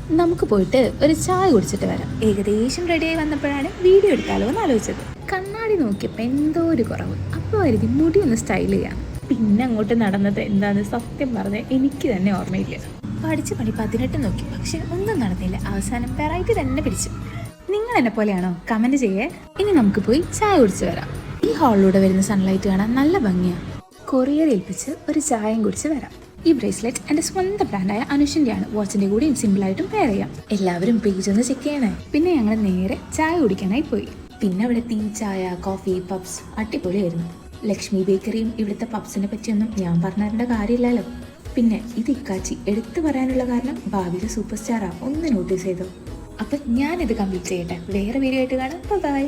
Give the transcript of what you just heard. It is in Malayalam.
നമുക്ക് പോയിട്ട് ഒരു ചായ കുടിച്ചിട്ട് വരാം. ഏകദേശം റെഡിയായി വന്നപ്പോഴാണ് വീഡിയോ എടുത്താലോ എന്ന് ആലോചിച്ചത്. കണ്ണാടി നോക്കിയപ്പോൾ എന്തോ ഒരു കുറവ്. അപ്പോൾ കരുതി മുടി ഒന്ന് സ്റ്റൈൽ ചെയ്യാം. പിന്നെ അങ്ങോട്ട് നടന്നത് എന്താണെന്ന് സത്യം പറഞ്ഞാൽ എനിക്ക് തന്നെ ഓർമ്മയില്ല. പഠിച്ച് പണി 18 നോക്കി, പക്ഷെ ഒന്നും നടന്നില്ല. അവസാനം വെറൈറ്റി തന്നെ പിടിച്ചു. നിങ്ങൾ എന്നെ പോലെയാണോ? കമൻറ്റ് ചെയ്യേ. ഇനി നമുക്ക് പോയി ചായ കുടിച്ച് വരാം. ഈ ഹാളിലൂടെ വരുന്ന സൺലൈറ്റ് കാണാൻ നല്ല ഭംഗിയാണ്. കൊറിയർ ഏൽപ്പിച്ച് ഒരു ചായയും കുടിച്ച് വരാം. ഈ ബ്രേസ്ലെറ്റ് എൻ്റെ സ്വന്തം ബ്രാൻഡായ അനുഷിൻ്റെയാണ്. വാച്ചിൻ്റെ കൂടി സിമ്പിളായിട്ടും പെയർ ചെയ്യാം. എല്ലാവരും പേജ് ഒന്ന് ചെക്ക് ചെയ്യണേ. പിന്നെ ഞങ്ങൾ നേരെ ചായ കുടിക്കാനായി പോയി. പിന്നെ അവിടെ ടീ, ചായ, കോഫി, പബ്സ് അടിപൊളിയായിരുന്നു. ലക്ഷ്മി ബേക്കറിയും ഇവിടുത്തെ പബ്സിനെ പറ്റിയൊന്നും ഞാൻ പറഞ്ഞിരേണ്ട കാര്യമില്ലല്ലോ. പിന്നെ ഇത് ഇക്കാച്ചി എടുത്തു പറയാനുള്ള കാരണം ഭാവിയിലെ സൂപ്പർ സ്റ്റാറാ. ഒന്ന് നോട്ടീസ് ചെയ്തോ. അപ്പം ഞാനിത് കംപ്ലീറ്റ് ചെയ്യട്ടെ. വേറെ വീഡിയോ ആയിട്ട് കാണാം. ബൈ.